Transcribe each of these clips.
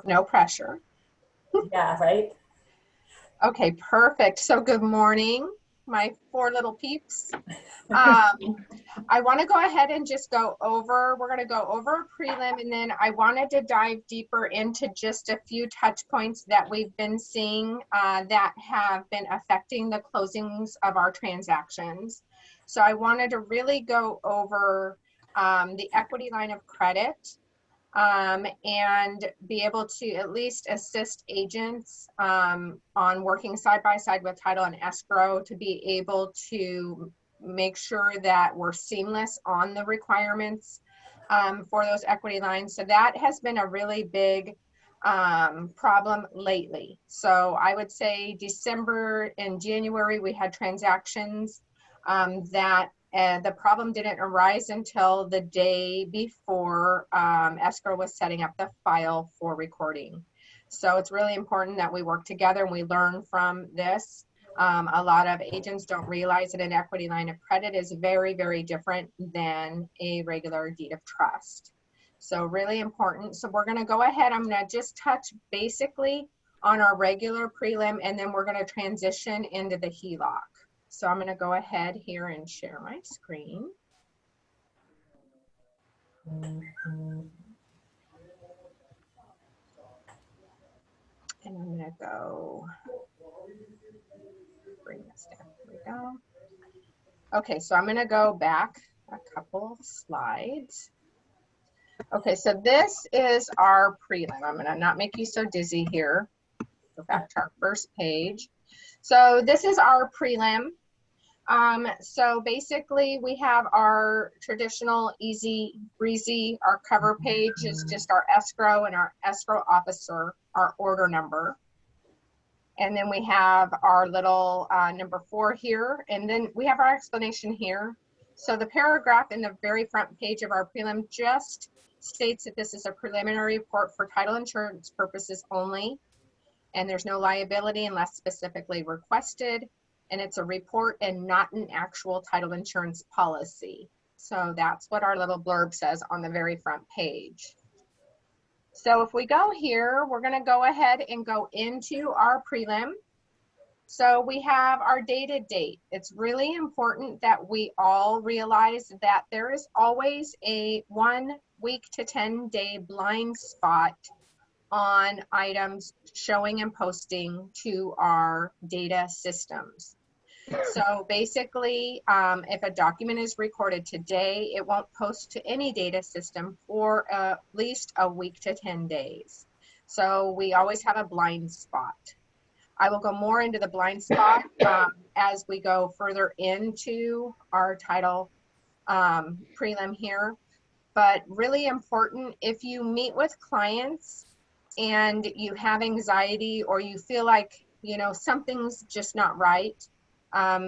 No pressure. Yeah, right? Okay, perfect. So good morning, my four little peeps. I want to go ahead and just go over, we're going to go over a prelim, and then I wanted to dive deeper into just a few touch points that we've been seeing that have been affecting the closings of our transactions. So I wanted to really go over the equity line of credit, and be able to at least assist agents on working side by side with title and escrow to be able to make sure that we're seamless on the requirements for those equity lines. So that has been a really big problem lately. So I would say December and January, we had transactions that the problem didn't arise until the day before escrow was setting up the file for recording. So it's really important that we work together and we learn from this. A lot of agents don't realize that an equity line of credit is very, very different than a regular deed of trust. So really important. So we're going to go ahead. I'm going to just touch basically on our regular prelim, and then we're going to transition into the Heloc. So I'm going to go ahead here and share my screen. And I'm going to go bring this down. Here we go. Okay, so I'm going to go back a couple of slides. Okay, so this is our prelim. I'm going to not make you so dizzy here. Go back to our first page. So this is our prelim. So basically we have our traditional easy breezy. Our cover page is just our escrow and our escrow officer, our order number. And then we have our little number 4 here. And then we have our explanation here. So the paragraph in the very front page of our prelim just states that this is a preliminary report for title insurance purposes only. And there's no liability unless specifically requested. And it's a report and not an actual title insurance policy. So that's what our little blurb says on the very front page. So if we go here, we're going to go ahead and go into our prelim. So we have our dated date. It's really important that we all realize that there is always a 1 week to 10 day blind spot on items showing and posting to our data systems. So basically, if a document is recorded today, it won't post to any data system for at least a week to 10 days. So we always have a blind spot. I will go more into the blind spot as we go further into our title prelim here. But really important, if you meet with clients and you have anxiety or you feel like, you know, something's just not right,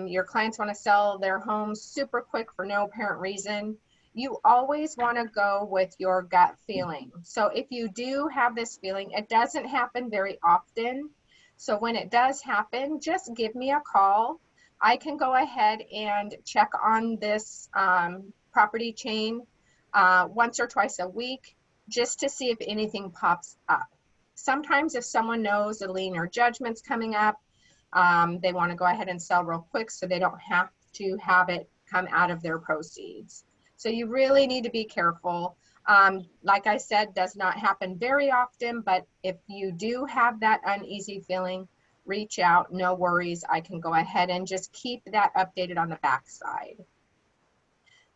your clients want to sell their homes super quick for no apparent reason, you always want to go with your gut feeling. So if you do have this feeling, it doesn't happen very often. So when it does happen, just give me a call. I can go ahead and check on this property chain once or twice a week just to see if anything pops up. Sometimes if someone knows a lien or judgment's coming up, they want to go ahead and sell real quick so they don't have to have it come out of their proceeds. So you really need to be careful. Like I said, does not happen very often, but if you do have that uneasy feeling, reach out, no worries. I can go ahead and just keep that updated on the backside.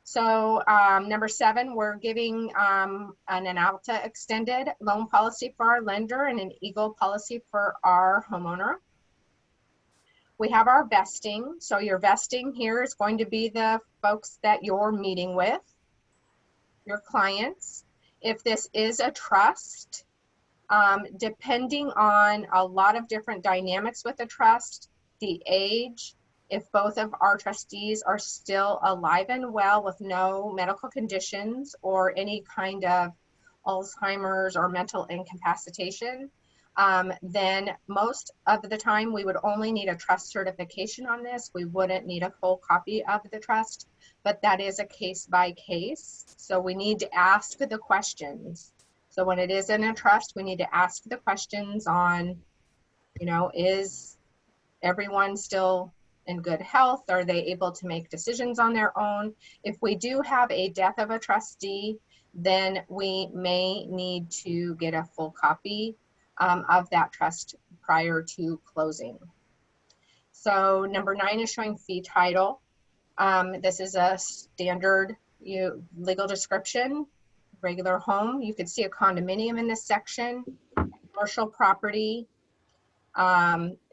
So number 7, we're giving an Alta extended loan policy for our lender and an Eagle policy for our homeowner. We have our vesting. So your vesting here is going to be the folks that you're meeting with, your clients. If this is a trust, depending on a lot of different dynamics with the trust, the age, if both of our trustees are still alive and well with no medical conditions or any kind of Alzheimer's or mental incapacitation, then most of the time we would only need a trust certification on this. We wouldn't need a full copy of the trust, but that is a case by case. So we need to ask the questions. So when it is in a trust, we need to ask the questions on, you know, is everyone still in good health? Are they able to make decisions on their own? If we do have a death of a trustee, then we may need to get a full copy of that trust prior to closing. So number 9 is showing fee title. This is a standard legal description, regular home. You could see a condominium in this section, commercial property.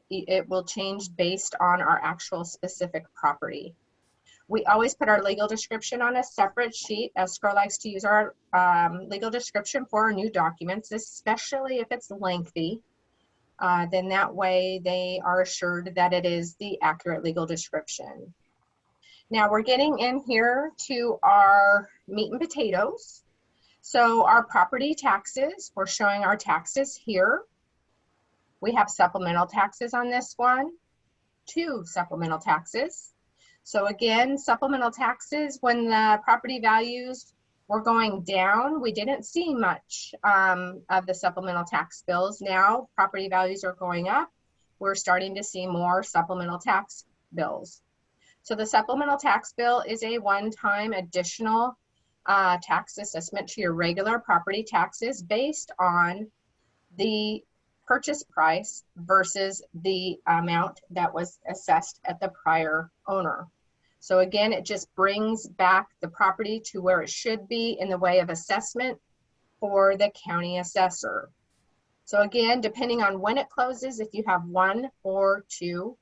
It will change based on our actual specific property. We always put our legal description on a separate sheet. Escrow likes to use our legal description for our new documents, especially if it's lengthy. Then that way they are assured that it is the accurate legal description. Now we're getting in here to our meat and potatoes. So our property taxes, we're showing our taxes here. We have supplemental taxes on this one, 2 supplemental taxes. So again, supplemental taxes, when the property values were going down, we didn't see much of the supplemental tax bills. Now property values are going up. We're starting to see more supplemental tax bills. So the supplemental tax bill is a one-time additional tax assessment to your regular property taxes based on the purchase price versus the amount that was assessed at the prior owner. So again, it just brings back the property to where it should be in the way of assessment for the county assessor. So again, depending on when it closes, if you have 1 or 2,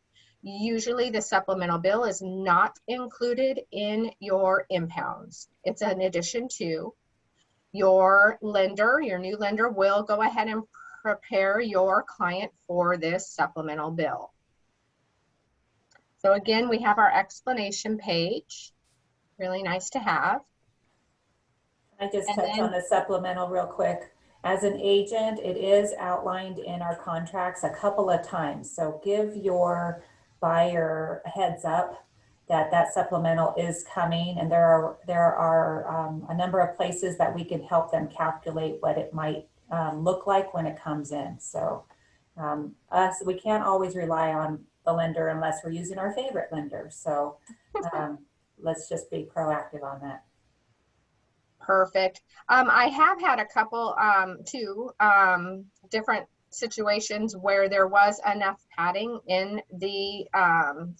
usually the supplemental bill is not included in your impounds. It's an addition to. Your lender, your new lender will go ahead and prepare your client for this supplemental bill. So again, we have our explanation page. Really nice to have. I just touch on the supplemental real quick. As an agent, it is outlined in our contracts a couple of times. So give your buyer a heads up that that supplemental is coming, and there are a number of places that we can help them calculate what it might look like when it comes in. So we can't always rely on the lender unless we're using our favorite lender. So let's just be proactive on that. Perfect. I have had a couple, 2 different situations where there was enough padding in the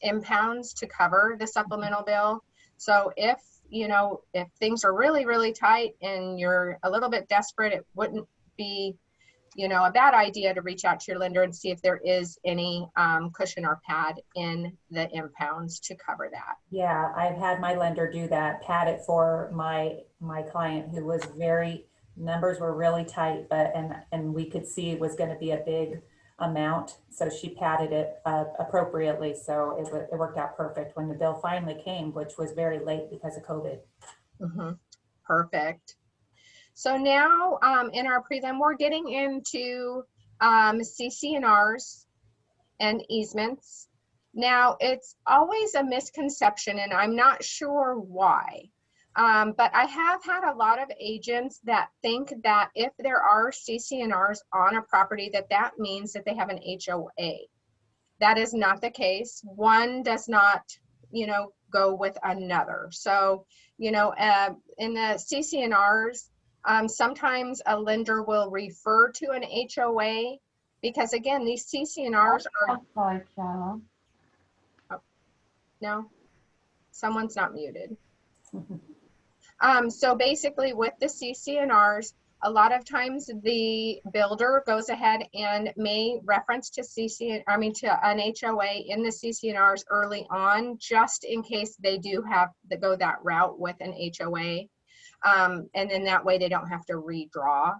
impounds to cover the supplemental bill. So if, you know, if things are really, really tight and you're a little bit desperate, it wouldn't be, you know, a bad idea to reach out to your lender and see if there is any cushion or pad in the impounds to cover that. Yeah, I've had my lender do that, pad it for my client who was numbers were really tight, but and we could see it was going to be a big amount, so she padded it appropriately. So it worked out perfect when the bill finally came, which was very late because of COVID. Mm-hmm. Perfect. So now in our prelim, we're getting into CC&Rs and easements. Now, it's always a misconception, and I'm not sure why, but I have had a lot of agents that think that if there are CC&Rs on a property, that means that they have an HOA. That is not the case. One does not, you know, go with another. So, you know, in the CC&Rs, sometimes a lender will refer to an HOA because, again, these CC&Rs are... Oh, no, someone's not muted. So basically with the CC&Rs, a lot of times the builder goes ahead and may reference to to an HOA in the CC&Rs early on, just in case they do have to go that route with an HOA. And then that way they don't have to redraw.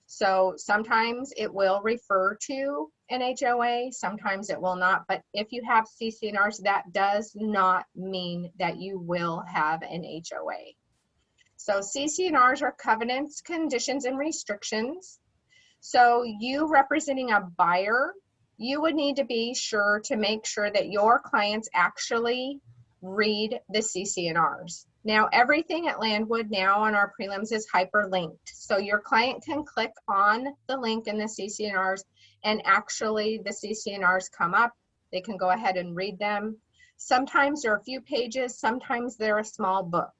So sometimes it will refer to an HOA, sometimes it will not. But if you have CC&Rs, that does not mean that you will have an HOA. So CC&Rs are covenants, conditions, and restrictions. So you representing a buyer, you would need to be sure to make sure that your clients actually read the CC&Rs. Now, everything at Landwood now on our prelims is hyperlinked. So your client can click on the link in the CC&Rs and actually the CC&Rs come up. They can go ahead and read them. Sometimes they're a few pages, sometimes they're a small book.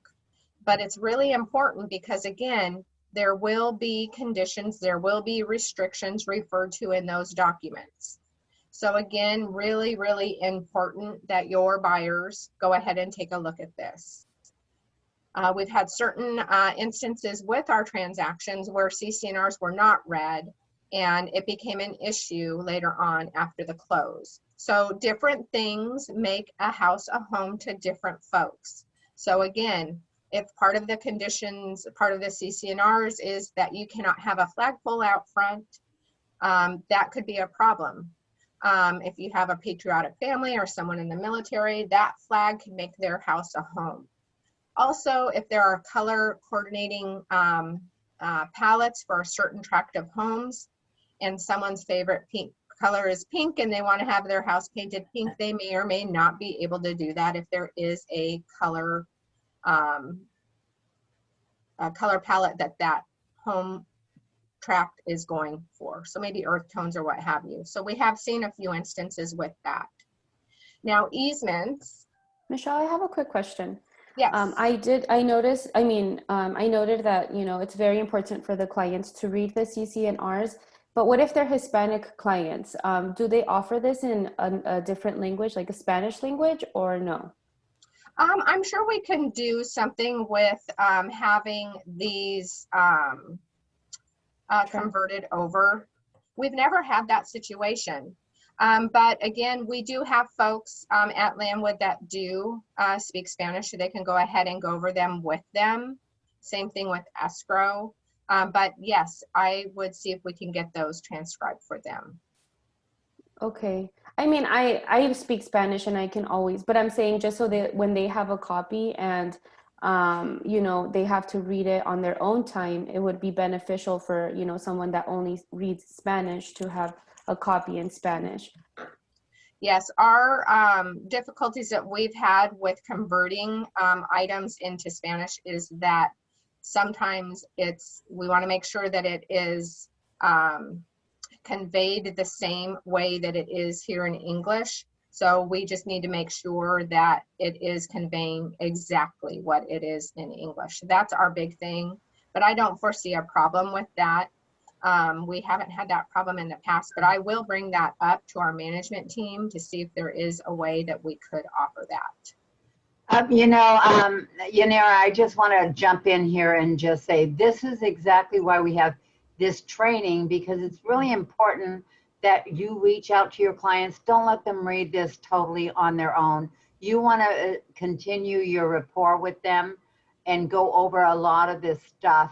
But it's really important because, again, there will be conditions, there will be restrictions referred to in those documents. So again, really, really important that your buyers go ahead and take a look at this. We've had certain instances with our transactions where CC&Rs were not read, and it became an issue later on after the close. So different things make a house a home to different folks. So again, if part of the conditions, part of the CC&Rs is that you cannot have a flagpole out front, that could be a problem. If you have a patriotic family or someone in the military, that flag can make their house a home. Also, if there are color coordinating palettes for a certain tract of homes and someone's favorite pink color is pink and they want to have their house painted pink, they may or may not be able to do that if there is a color palette that home tract is going for. So maybe earth tones or what have you. So we have seen a few instances with that. Now, easements. Michelle, I have a quick question. Yes. I noted that, you know, it's very important for the clients to read the CC&Rs, but what if they're Hispanic clients? Do they offer this in a different language, like a Spanish language, or no? I'm sure we can do something with having these converted over. We've never had that situation. But again, we do have folks at Landwood that do speak Spanish, so they can go ahead and go over them with them. Same thing with escrow. But yes, I would see if we can get those transcribed for them. Okay. I mean, I speak Spanish and I can always, but I'm saying just so that when they have a copy and, you know, they have to read it on their own time, it would be beneficial for, you know, someone that only reads Spanish to have a copy in Spanish. Yes, our difficulties that we've had with converting items into Spanish is that sometimes we want to make sure that it is conveyed the same way that it is here in English. So we just need to make sure that it is conveying exactly what it is in English. That's our big thing, but I don't foresee a problem with that. We haven't had that problem in the past, but I will bring that up to our management team to see if there is a way that we could offer that. Yanira, I just want to jump in here and just say this is exactly why we have this training, because it's really important that you reach out to your clients. Don't let them read this totally on their own. You want to continue your rapport with them and go over a lot of this stuff,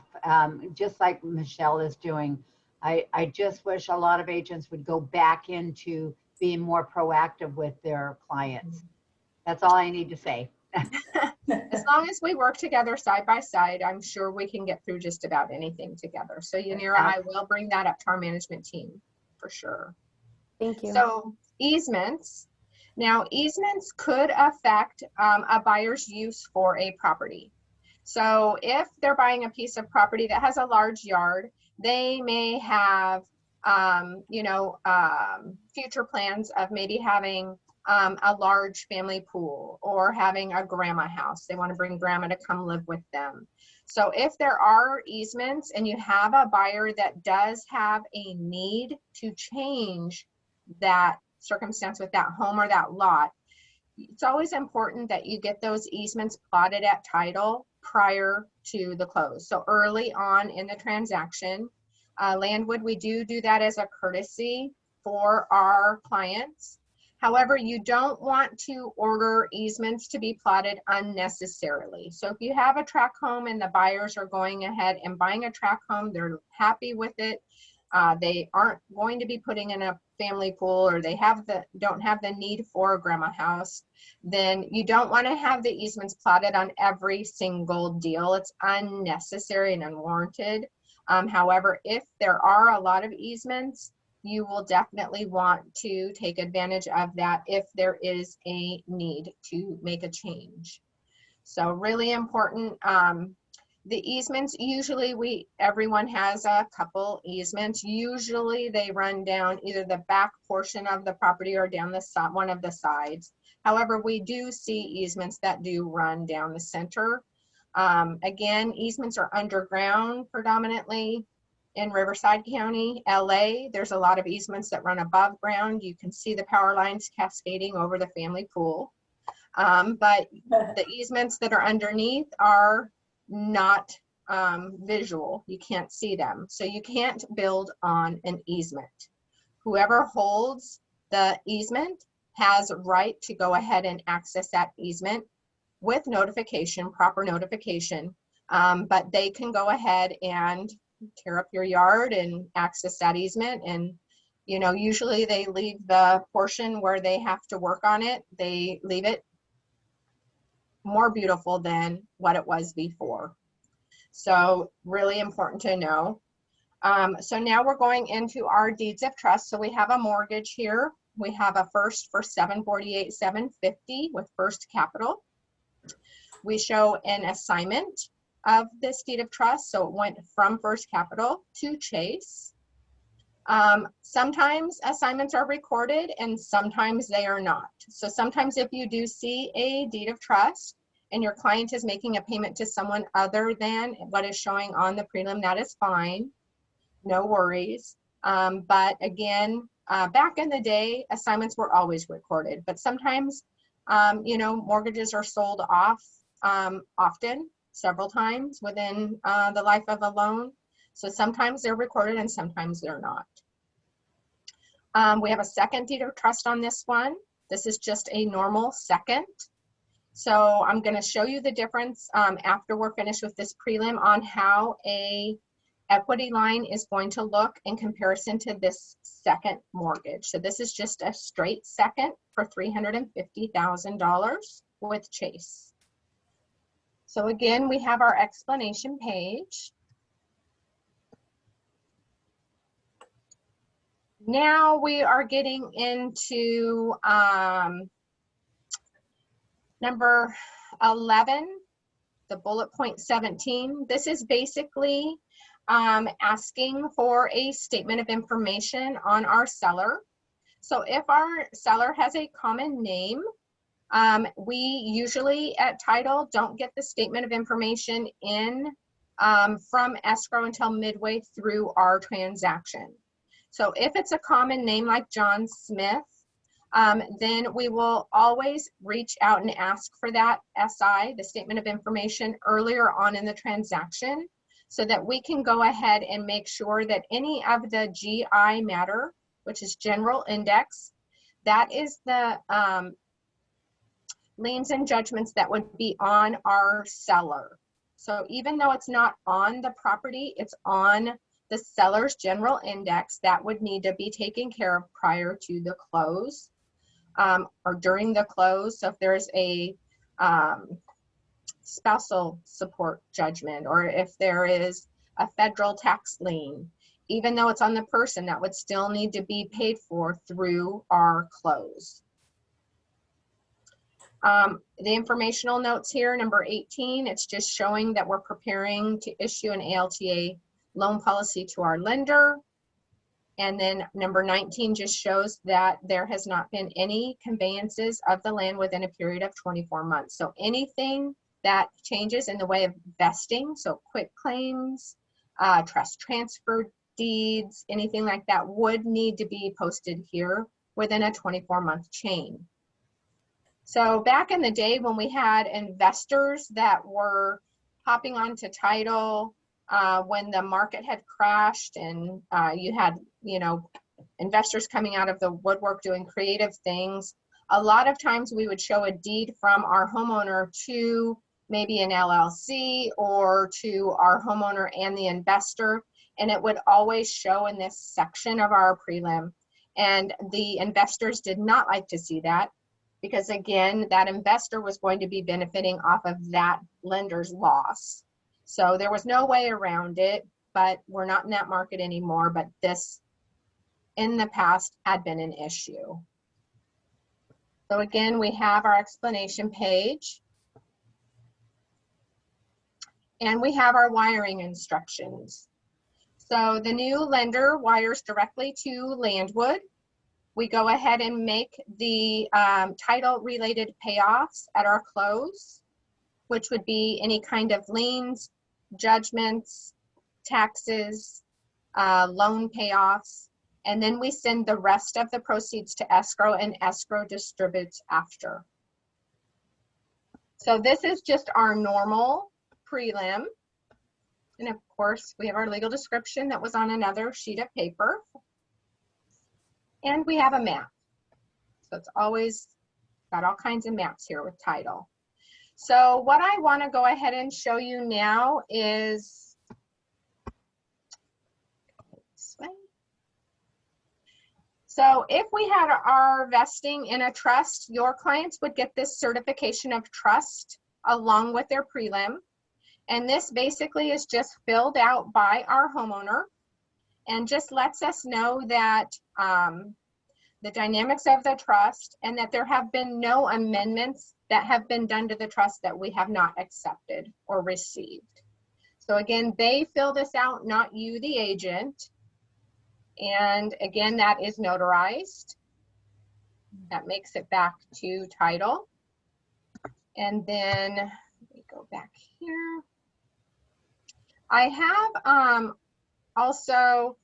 just like Michelle is doing. I just wish a lot of agents would go back into being more proactive with their clients. That's all I need to say. As long as we work together side by side, I'm sure we can get through just about anything together. So Yanira, I will bring that up to our management team for sure. Thank you. So easements. Now, easements could affect a buyer's use for a property. So if they're buying a piece of property that has a large yard, they may have, future plans of maybe having a large family pool or having a grandma house. They want to bring grandma to come live with them. So if there are easements and you have a buyer that does have a need to change that circumstance with that home or that lot, it's always important that you get those easements plotted at title prior to the close. So early on in the transaction, Landwood, we do that as a courtesy for our clients. However, you don't want to order easements to be plotted unnecessarily. So if you have a tract home and the buyers are going ahead and buying a tract home, they're happy with it, they aren't going to be putting in a family pool, or they don't have the need for a grandma house, then you don't want to have the easements plotted on every single deal. It's unnecessary and unwarranted. However, if there are a lot of easements, you will definitely want to take advantage of that if there is a need to make a change. So really important. The easements, usually everyone has a couple easements. Usually they run down either the back portion of the property or down the side, one of the sides. However, we do see easements that do run down the center. Again, easements are underground predominantly in Riverside County. LA, there's a lot of easements that run above ground. You can see the power lines cascading over the family pool. But the easements that are underneath are not visual. You can't see them. So you can't build on an easement. Whoever holds the easement has a right to go ahead and access that easement with notification, proper notification. But they can go ahead and tear up your yard and access that easement. And, you know, usually they leave the portion where they have to work on it. They leave it more beautiful than what it was before. So really important to know. So now we're going into our deeds of trust. So we have a mortgage here. We have a first for $748,750 with First Capital. We show an assignment of this deed of trust. So it went from First Capital to Chase. Sometimes assignments are recorded and sometimes they are not. So sometimes if you do see a deed of trust and your client is making a payment to someone other than what is showing on the prelim, that is fine, no worries. But again, back in the day, assignments were always recorded, but sometimes, you know, mortgages are sold off often, several times within the life of a loan. So sometimes they're recorded and sometimes they're not. We have a second deed of trust on this one. This is just a normal second. So I'm going to show you the difference after we're finished with this prelim on how a equity line is going to look in comparison to this second mortgage. So this is just a straight second for $350,000 with Chase. So again, we have our explanation page. Now we are getting into number 11, the bullet point 17. This is basically asking for a statement of information on our seller. So if our seller has a common name, we usually at title don't get the statement of information in from escrow until midway through our transaction. So if it's a common name like John Smith, then we will always reach out and ask for that SI, the statement of information, earlier on in the transaction so that we can go ahead and make sure that any of the GI matter, which is general index, that is the liens and judgments that would be on our seller. So even though it's not on the property, it's on the seller's general index that would need to be taken care of prior to the close or during the close. So if there's a spousal support judgment or if there is a federal tax lien, even though it's on the person, that would still need to be paid for through our close. The informational notes here, number 18, it's just showing that we're preparing to issue an ALTA loan policy to our lender. And then number 19 just shows that there has not been any conveyances of the land within a period of 24 months. So anything that changes in the way of vesting, so quit claims, trust transfer deeds, anything like that would need to be posted here within a 24-month chain. So back in the day when we had investors that were hopping onto title, when the market had crashed and you had, you know, investors coming out of the woodwork doing creative things, a lot of times we would show a deed from our homeowner to maybe an LLC or to our homeowner and the investor, and it would always show in this section of our prelim. And the investors did not like to see that because, again, that investor was going to be benefiting off of that lender's loss. So there was no way around it, but we're not in that market anymore. But this, in the past, had been an issue. So again, we have our explanation page. And we have our wiring instructions. So the new lender wires directly to Landwood. We go ahead and make the title related payoffs at our close, which would be any kind of liens, judgments, taxes, loan payoffs. And then we send the rest of the proceeds to escrow, and escrow distributes after. So this is just our normal prelim. And of course, we have our legal description that was on another sheet of paper. And we have a map. So it's always got all kinds of maps here with title. So what I want to go ahead and show you now is this way. So if we had our vesting in a trust, your clients would get this certification of trust along with their prelim. And this basically is just filled out by our homeowner and just lets us know that the dynamics of the trust and that there have been no amendments that have been done to the trust that we have not accepted or received. So again, they fill this out, not you, the agent. And again, that is notarized. That makes it back to title. And then let me go back here. I have also,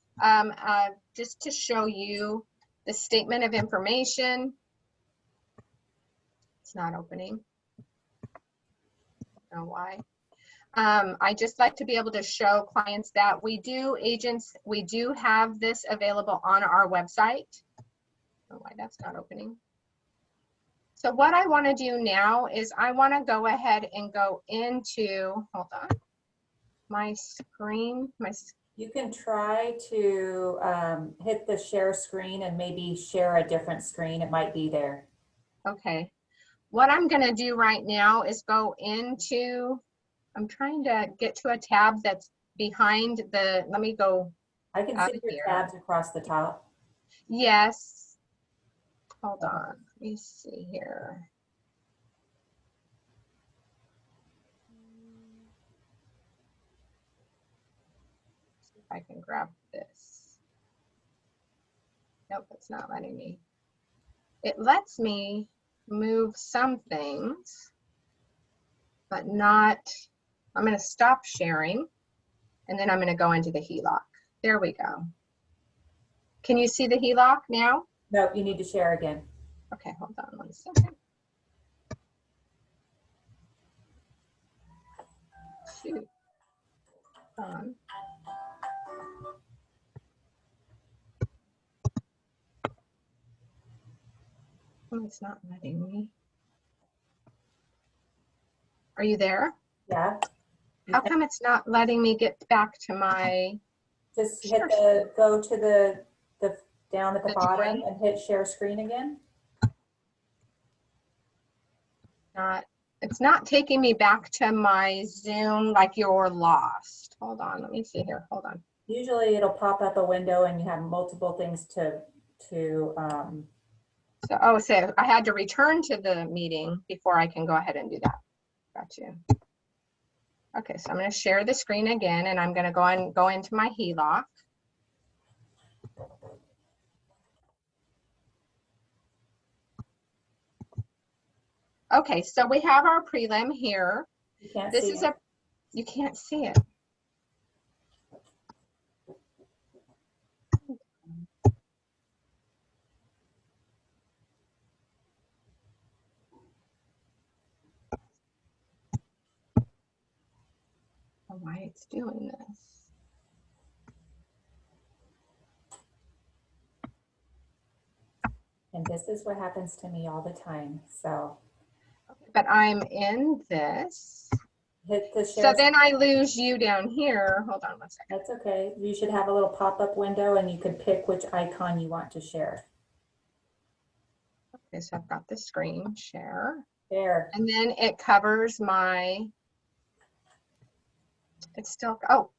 just to show you the statement of information. It's not opening. I don't know why. I just like to be able to show clients that we do have this available on our website. I don't know why that's not opening. So what I want to do now is I want to go ahead and go into, hold on, my screen. You can try to hit the share screen and maybe share a different screen. It might be there. Okay. What I'm going to do right now is go into, I'm trying to get to a tab that's behind the, let me go. I can see your tabs across the top. Yes. Hold on. Let me see here. See if I can grab this. Nope, it's not letting me. It lets me move some things, but not. I'm going to stop sharing, and then I'm going to go into the Heloc. There we go. Can you see the Heloc now? No, you need to share again. Okay, hold on 1 second. Shoot. Hold on. Oh, it's not letting me. Are you there? Yeah. How come it's not letting me get back to my? Just hit the, go to the down at the bottom join. and hit share screen again. It's not taking me back to my Zoom like you're lost. Hold on, let me see here, hold on. Usually it'll pop up a window and you have multiple things to So I had to return to the meeting before I can go ahead and do that. Got you. Okay, so I'm going to share the screen again, and I'm going to go into my Heloc. Okay, so we have our prelim here. you can't This see is it. you can't see it. Why it's doing this. And this is what happens to me all the time. So But I'm in this. hit the share. So then I lose you down here. Hold on 1 second. That's okay. You should have a little pop-up window and you could pick which icon you want to share. Okay, so I've got the screen share. There. And then it covers my, it's still, oh.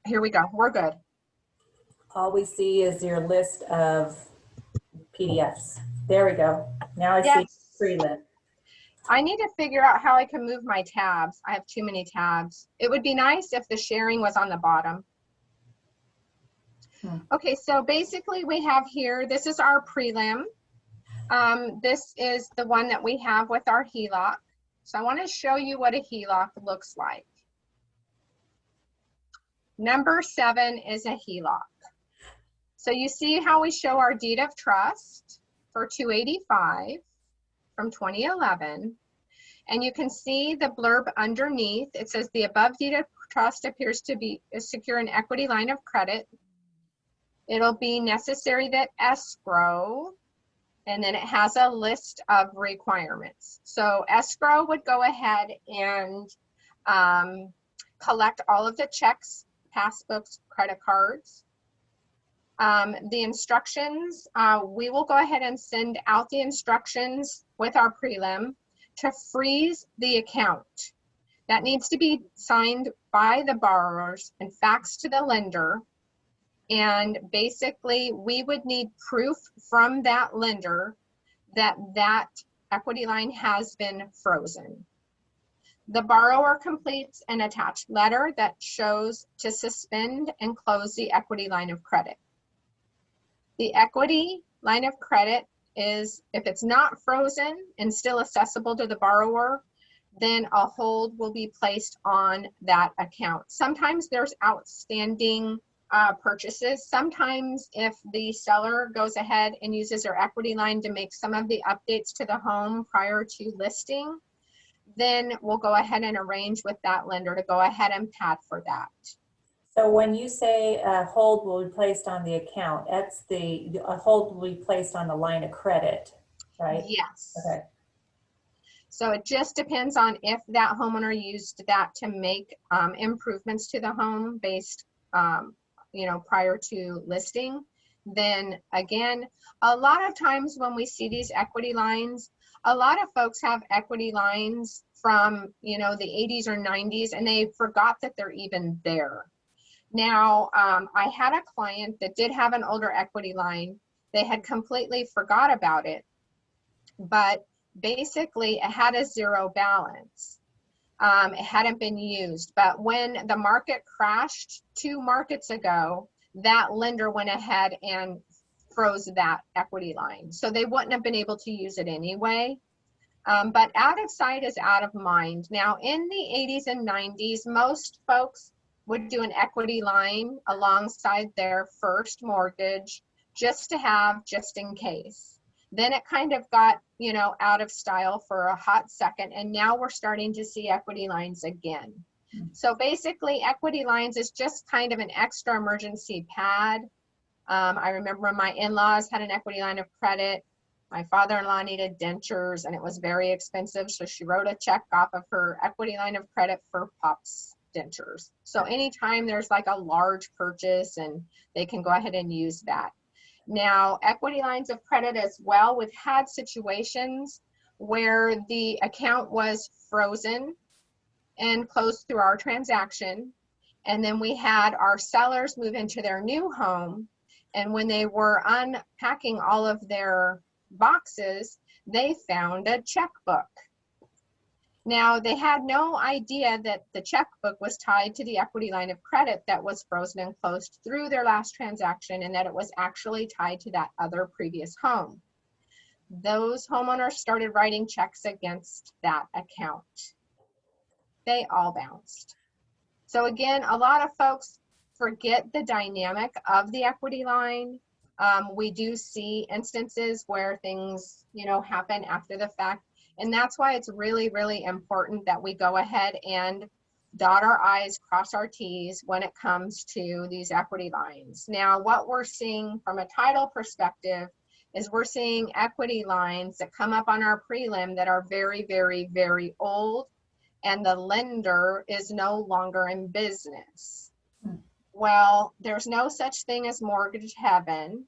Here we go. We're good. All we see is your list of PDFs. There we go. Now I Yes. see prelim. I need to figure out how I can move my tabs. I have too many tabs. It would be nice if the sharing was on the bottom. Okay, so basically we have here, this is our prelim. This is the one that we have with our Heloc. So I want to show you what a Heloc looks like. Number 7 is a Heloc. So you see how we show our deed of trust for 285 from 2011. And you can see the blurb underneath. It says the above deed of trust appears to be secure an equity line of credit. It'll be necessary that escrow, and then it has a list of requirements. So escrow would go ahead and collect all of the checks, passbooks, credit cards. The instructions, we will go ahead and send out the instructions with our prelim to freeze the account. That needs to be signed by the borrowers and faxed to the lender. And basically, we would need proof from that lender that that equity line has been frozen. The borrower completes an attached letter that shows to suspend and close the equity line of credit. The equity line of credit is, if it's not frozen and still accessible to the borrower, then a hold will be placed on that account. Sometimes there's outstanding purchases. Sometimes if the seller goes ahead and uses their equity line to make some of the updates to the home prior to listing, then we'll go ahead and arrange with that lender to go ahead and pad for that. So when you say a hold will be placed on the account, that's a hold will be placed on the line of credit, right? Yes. Okay. So it just depends on if that homeowner used that to make improvements to the home based prior to listing. Then again, a lot of times when we see these equity lines, a lot of folks have equity lines from the 80s or 90s, and they forgot that they're even there. Now, I had a client that did have an older equity line. They had completely forgot about it, but basically it had a zero balance. It hadn't been used, but when the market crashed 2 markets ago, that lender went ahead and froze that equity line. So they wouldn't have been able to use it anyway. But out of sight is out of mind. Now, in the 80s and 90s, most folks would do an equity line alongside their first mortgage just in case. Then it kind of got, out of style for a hot second, and now we're starting to see equity lines again. So basically, equity lines is just kind of an extra emergency pad. I remember my in-laws had an equity line of credit. My father-in-law needed dentures, and it was very expensive, so she wrote a check off of her equity line of credit for Pop's dentures. So anytime there's like a large purchase, and they can go ahead and use that. Now, equity lines of credit as well, we've had situations where the account was frozen and closed through our transaction. And then we had our sellers move into their new home. And when they were unpacking all of their boxes, they found a checkbook. Now, they had no idea that the checkbook was tied to the equity line of credit that was frozen and closed through their last transaction, and that it was actually tied to that other previous home. Those homeowners started writing checks against that account. They all bounced. So again, a lot of folks forget the dynamic of the equity line. We do see instances where things, happen after the fact. And that's why it's really, really important that we go ahead and dot our I's, cross our T's when it comes to these equity lines. Now, what we're seeing from a title perspective is we're seeing equity lines that come up on our prelim that are very, very, very old, and the lender is no longer in business. Well, there's no such thing as mortgage heaven.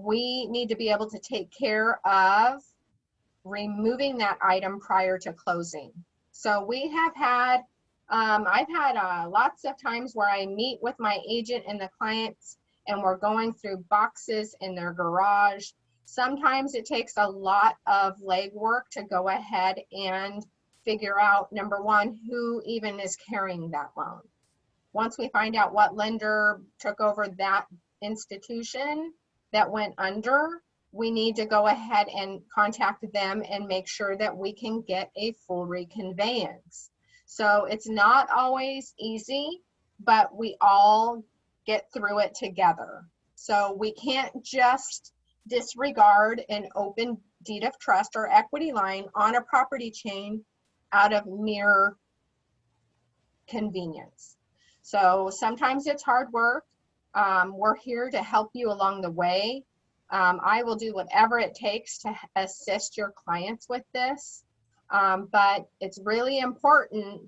We need to be able to take care of removing that item prior to closing. So we have had, I've had lots of times where I meet with my agent and the clients, and we're going through boxes in their garage. Sometimes it takes a lot of legwork to go ahead and figure out, number one, who even is carrying that loan. Once we find out what lender took over that institution that went under, we need to go ahead and contact them and make sure that we can get a full reconveyance. So it's not always easy, but we all get through it together. So we can't just disregard an open deed of trust or equity line on a property chain out of mere convenience. So sometimes it's hard work. We're here to help you along the way. I will do whatever it takes to assist your clients with this. But it's really important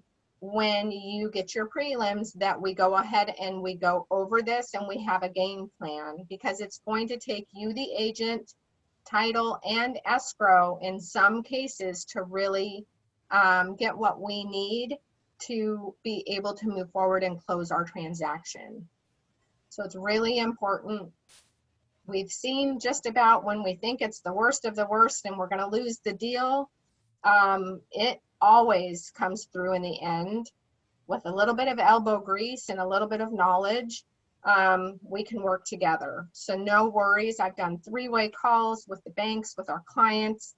when you get your prelims that we go ahead and we go over this and we have a game plan, because it's going to take you, the agent, title, and escrow in some cases to really get what we need to be able to move forward and close our transaction. So it's really important. We've seen just about when we think it's the worst of the worst and we're going to lose the deal, it always comes through in the end. With a little bit of elbow grease and a little bit of knowledge, we can work together. So no worries. I've done three-way calls with the banks, with our clients,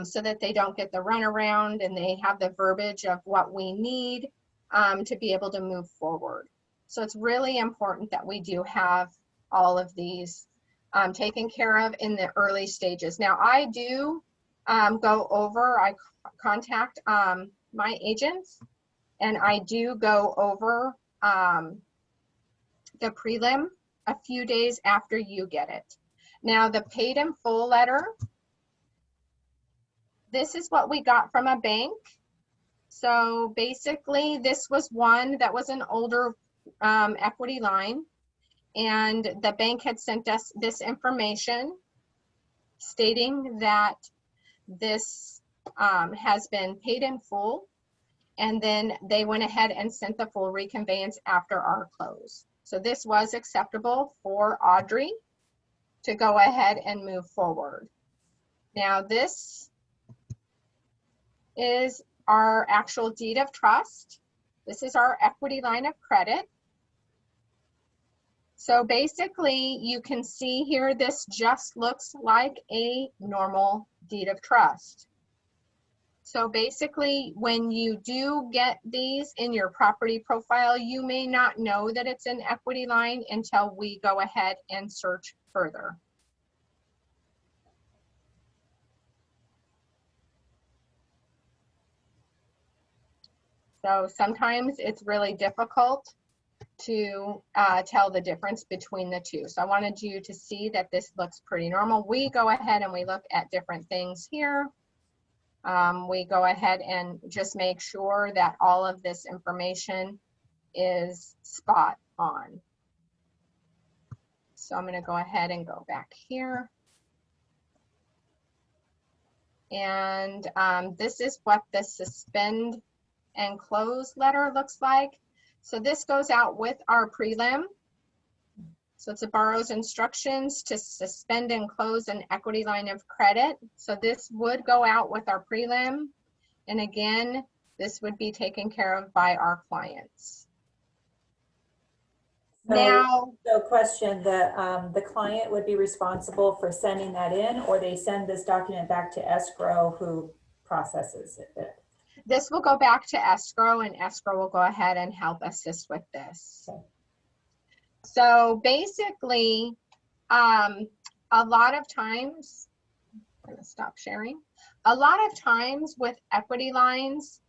so that they don't get the runaround and they have the verbiage of what we need to be able to move forward. So it's really important that we do have all of these taken care of in the early stages. Now I do go over, I contact my agents, and I do go over the prelim a few days after you get it. Now the paid in full letter, this is what we got from a bank. So basically this was one that was an older equity line, and the bank had sent us this information stating that this has been paid in full, and then they went ahead and sent the full reconveyance after our close. So this was acceptable for Audrey to go ahead and move forward. Now this is our actual deed of trust. This is our equity line of credit. So basically you can see here, this just looks like a normal deed of trust. So basically when you do get these in your property profile, you may not know that it's an equity line until we go ahead and search further. So sometimes it's really difficult to tell the difference between the two. So I wanted you to see that this looks pretty normal. We go ahead and we look at different things here. We go ahead and just make sure that all of this information is spot on. So I'm going to go ahead and go back here. And this is what the suspend and close letter looks like. So this goes out with our prelim. So it's a borrower's instructions to suspend and close an equity line of credit. So this would go out with our prelim. And again, this would be taken care of by our clients. So, now, so question, the client would be responsible for sending that in, or they send this document back to escrow who processes it? this will go back to escrow, and escrow will go ahead and help assist with this. Okay. So basically, a lot of times, I'm gonna stop sharing. A lot of times with equity lines,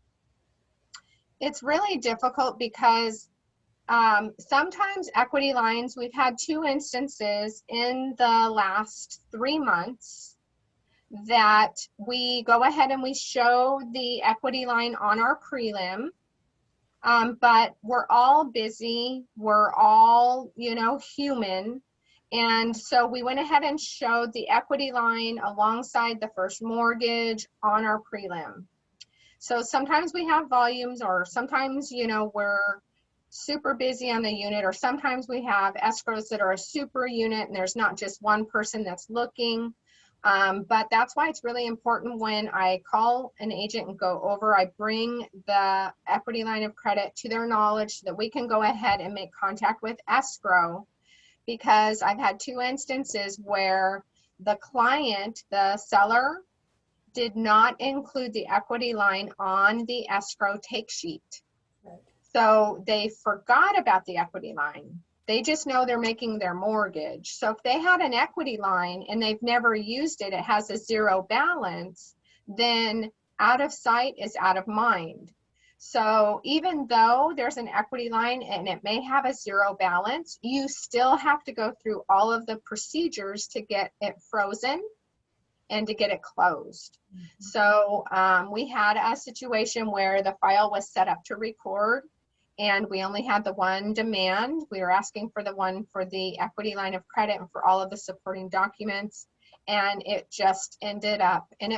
it's really difficult because sometimes equity lines, we've had 2 instances in the last 3 months that we go ahead and we show the equity line on our prelim, but we're all busy, we're all, you know, human. And so we went ahead and showed the equity line alongside the first mortgage on our prelim. So sometimes we have volumes, or sometimes, you know, we're super busy on the unit, or sometimes we have escrows that are a super unit and there's not just one person that's looking. But that's why it's really important when I call an agent and go over, I bring the equity line of credit to their knowledge so that we can go ahead and make contact with escrow, because I've had 2 instances where the client, the seller, did not include the equity line on the escrow take sheet. Right. So they forgot about the equity line. They just know they're making their mortgage. So if they had an equity line and they've never used it, it has a 0 balance, then out of sight is out of mind. So even though there's an equity line and it may have a 0 balance, you still have to go through all of the procedures to get it frozen and to get it closed. So we had a situation where the file was set up to record and we only had the one demand. We were asking for the one for the equity line of credit and for all of the supporting documents. And it just ended up, and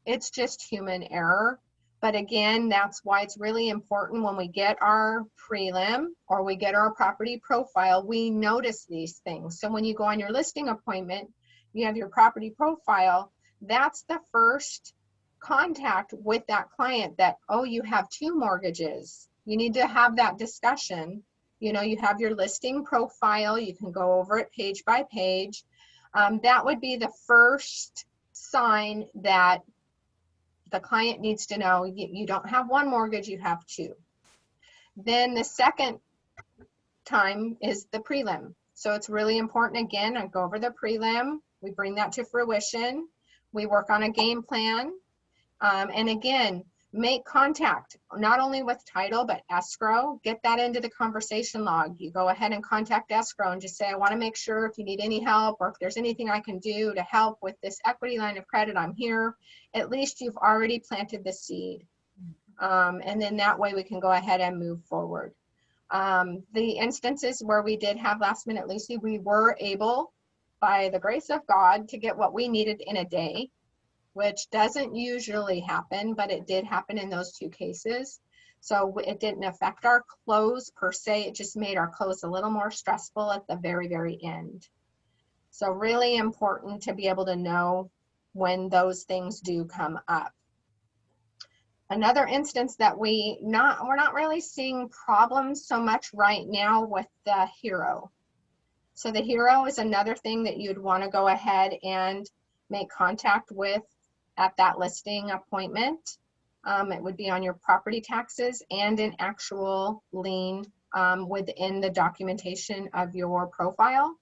it's just human error. But again, that's why it's really important when we get our prelim or we get our property profile, we notice these things. So when you go on your listing appointment, you have your property profile, that's the first contact with that client that, oh, you have 2 mortgages. You need to have that discussion. You know, you have your listing profile, you can go over it page by page. That would be the first sign that the client needs to know you don't have 1 mortgage, you have 2. Then the second time is the prelim. So it's really important, again, I go over the prelim, we bring that to fruition, we work on a game plan, and again, make contact, not only with title, but escrow, get that into the conversation log. You go ahead and contact escrow and just say, I want to make sure if you need any help or if there's anything I can do to help with this equity line of credit, I'm here. At least you've already planted the seed. And then that way we can go ahead and move forward. The instances where we did have last minute Lucy, we were able, by the grace of God, to get what we needed in a day, which doesn't usually happen, but it did happen in those 2 cases. So it didn't affect our close per se, it just made our close a little more stressful at the very, very end. So really important to be able to know when those things do come up. Another instance that we're not really seeing problems so much right now with the HERO. So the HERO is another thing that you'd want to go ahead and make contact with at that listing appointment. It would be on your property taxes and an actual lien within the documentation of your profile.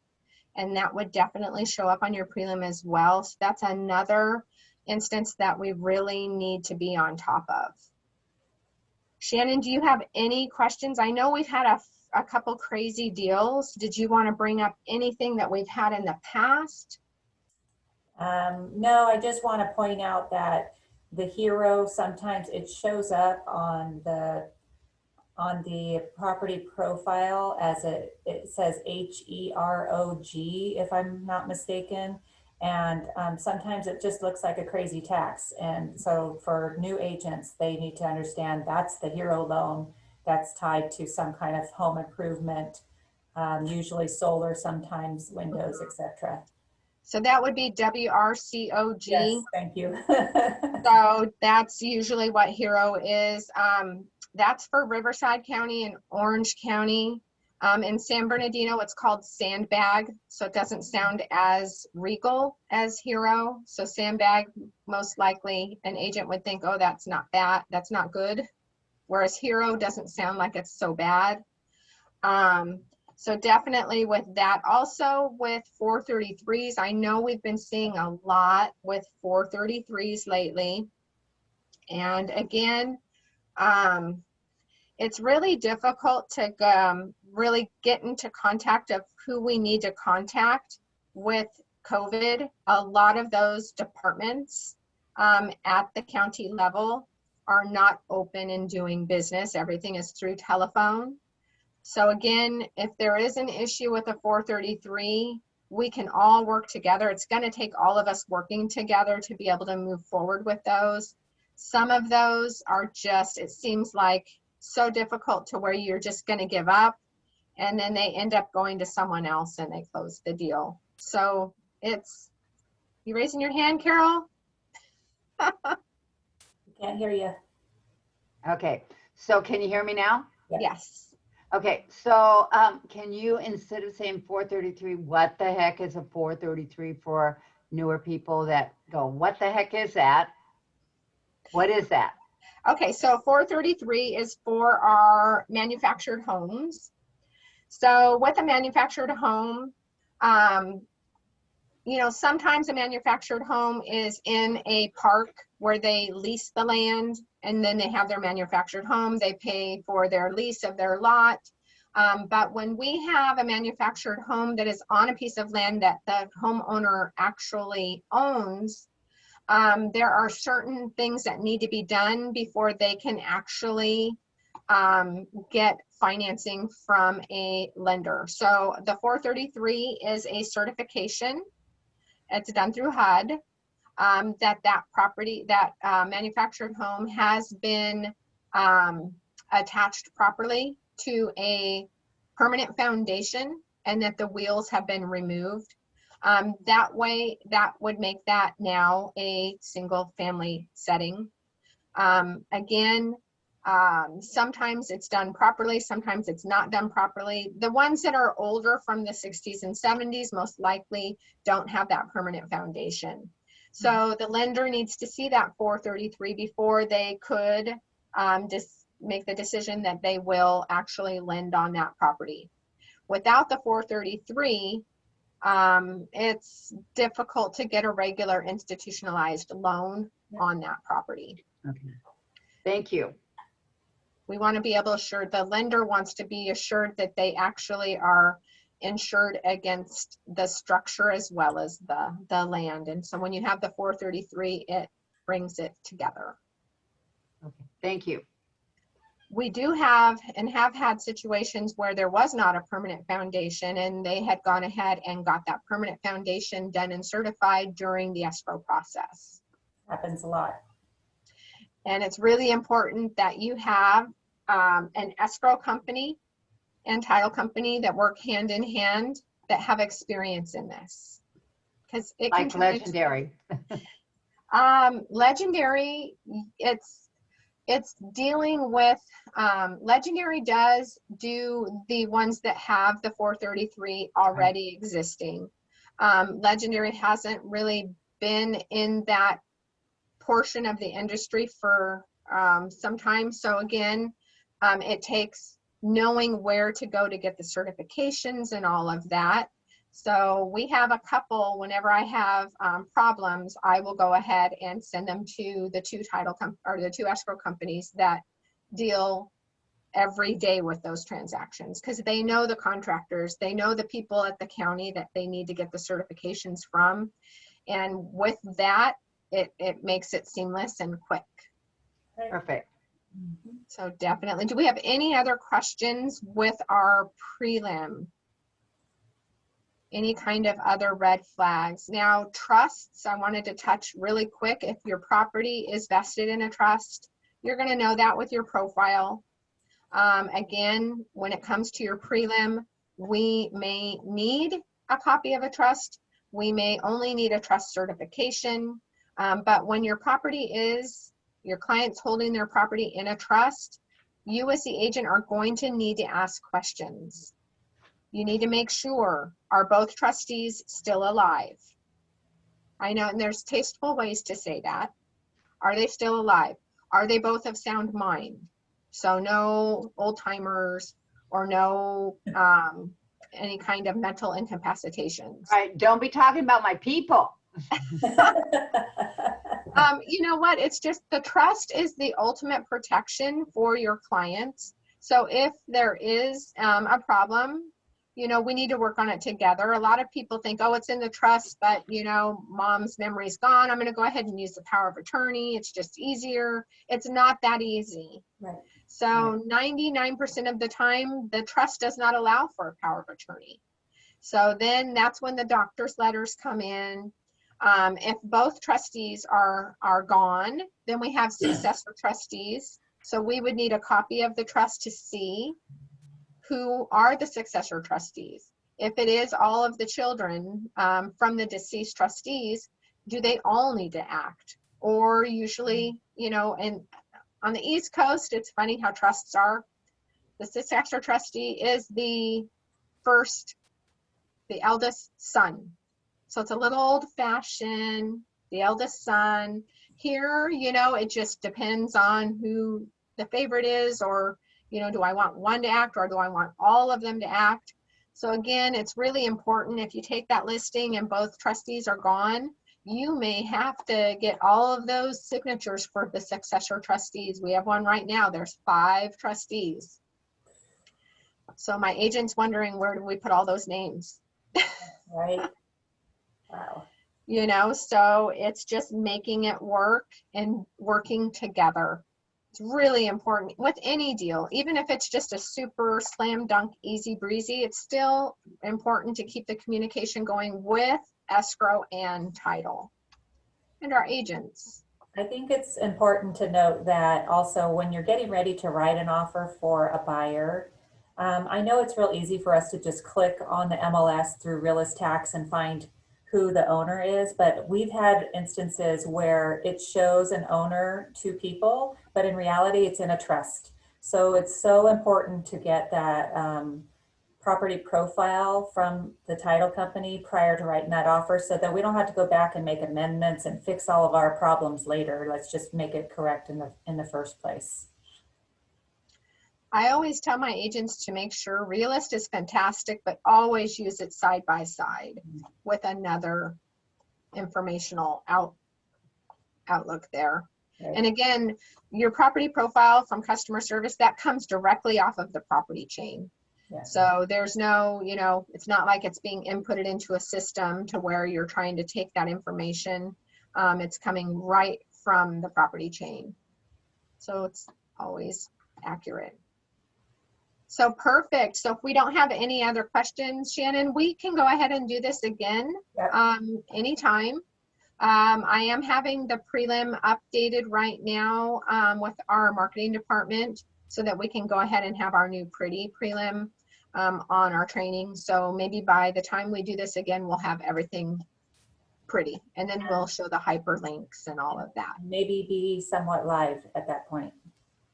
And that would definitely show up on your prelim as well. So that's another instance that we really need to be on top of. Shannon, do you have any questions? I know we've had a couple crazy deals. Did you want to bring up anything that we've had in the past? No, I just want to point out that the HERO, sometimes it shows up on the property profile as it says HEROG, if I'm not mistaken. And sometimes it just looks like a crazy tax. And so for new agents, they need to understand that's the HERO loan that's tied to some kind of home improvement, usually solar, sometimes windows, etc. So that would be WRCOG. Yes, thank you. So that's usually what HERO is. That's for Riverside County and Orange County. In San Bernardino, it's called Sandbag. So it doesn't sound as regal as HERO. So Sandbag, most likely an agent would think, oh, that's not bad, that's not good. Whereas HERO doesn't sound like it's so bad. So definitely with that. Also with 433s, I know we've been seeing a lot with 433s lately. And again, it's really difficult to really get into contact of who we need to contact with COVID. A lot of those departments at the county level are not open and doing business. Everything is through telephone. So again, if there is an issue with a 433, we can all work together. It's going to take all of us working together to be able to move forward with those. Some of those are just, it seems like, so difficult to where you're just going to give up, and then they end up going to someone else and they close the deal. So it's You raising your hand, Carol? Can't hear you. Okay, so can you hear me now? Yes. Okay, so can you, instead of saying 433, what the heck is a 433 for newer people that go, what the heck is that? What is that? Okay, so 433 is for our manufactured homes. So with a manufactured home, you know, sometimes a manufactured home is in a park where they lease the land and then they have their manufactured home. They pay for their lease of their lot. But when we have a manufactured home that is on a piece of land that the homeowner actually owns, there are certain things that need to be done before they can actually get financing from a lender. So the 433 is a certification. It's done through HUD, that property, that manufactured home has been attached properly to a permanent foundation and that the wheels have been removed. That way, that would make that now a single family setting. Again, sometimes it's done properly, sometimes it's not done properly. The ones that are older from the 60s and 70s most likely don't have that permanent foundation. So the lender needs to see that 433 before they could just make the decision that they will actually lend on that property. Without the 433, it's difficult to get a regular institutionalized loan on that property. Okay. Thank you. We want to be able to assure, the lender wants to be assured that they actually are insured against the structure as well as the land. And so when you have the 433, it brings it together. Okay. Thank you. We do have and have had situations where there was not a permanent foundation and they had gone ahead and got that permanent foundation done and certified during the escrow process. Happens a lot. And it's really important that you have an escrow company and title company that work hand in hand that have experience in this. Because it Like can Legendary. Legendary, it's dealing with, Legendary does do the ones that have the 433 already existing. Legendary hasn't really been in that portion of the industry for some time. So again, it takes knowing where to go to get the certifications and all of that. So we have a couple, whenever I have problems, I will go ahead and send them to the two the two escrow companies that deal every day with those transactions, because they know the contractors, they know the people at the county that they need to get the certifications from. And with that, it makes it seamless and quick. Perfect. So definitely. Do we have any other questions with our prelim? Any kind of other red flags? Now, trusts, I wanted to touch really quick. If your property is vested in a trust, you're going to know that with your profile. Again, when it comes to your prelim, we may need a copy of a trust. We may only need a trust certification. But when your property is, your client's holding their property in a trust, you as the agent are going to need to ask questions. You need to make sure, are both trustees still alive? I know, and there's tasteful ways to say that. Are they still alive? Are they both of sound mind? So no old timers or no any kind of mental incapacitations. All right, don't be talking about my people. You know what? It's just the trust is the ultimate protection for your clients. So if there is a problem, you know, we need to work on it together. A lot of people think, oh, it's in the trust, but, you know, mom's memory's gone. I'm going to go ahead and use the power of attorney. It's just easier. It's not that easy. Right. So 99% of the time, the trust does not allow for a power of attorney. So then that's when the doctor's letters come in. If both trustees are gone, then we have successor trustees. So we would need a copy of the trust to see who are the successor trustees. If it is all of the children from the deceased trustees, do they all need to act? Or usually, you know, and on the East Coast, it's funny how trusts are. The successor trustee is the eldest son. So it's a little old fashioned, the eldest son. Here, you know, it just depends on who the favorite is, or, you know, do I want one to act or do I want all of them to act? So again, it's really important if you take that listing and both trustees are gone, you may have to get all of those signatures for the successor trustees. We have one right now, there's 5 trustees. So my agent's wondering, where do we put all those names? Right. Wow. You know, so it's just making it work and working together. It's really important with any deal, even if it's just a super slam dunk, easy breezy, it's still important to keep the communication going with escrow and title and our agents. I think it's important to note that also when you're getting ready to write an offer for a buyer, I know it's real easy for us to just click on the MLS through Realist Tax and find who the owner is, but we've had instances where it shows an owner to people, but in reality it's in a trust. So it's so important to get that property profile from the title company prior to writing that offer, so that we don't have to go back and make amendments and fix all of our problems later. Let's just make it correct in the first place. I always tell my agents to make sure Realist is fantastic, but always use it side by side with another informational outlook there. Right. And again, your property profile from customer service, that comes directly off of the property chain. Yeah. So there's no, you know, it's not like it's being inputted into a system to where you're trying to take that information. It's coming right from the property chain. So it's always accurate. So perfect. So if we don't have any other questions, Shannon, we can go ahead and do this again. Yep. Anytime. I am having the prelim updated right now with our marketing department so that we can go ahead and have our new pretty prelim on our training. So maybe by the time we do this again, we'll have everything pretty, and then we'll show the hyperlinks and all of that. Maybe be somewhat live at that point.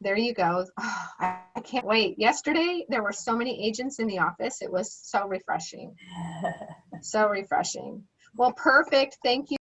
There you go. Oh, I can't wait. Yesterday, there were so many agents in the office. It was so refreshing. So refreshing. Well, perfect. Thank you.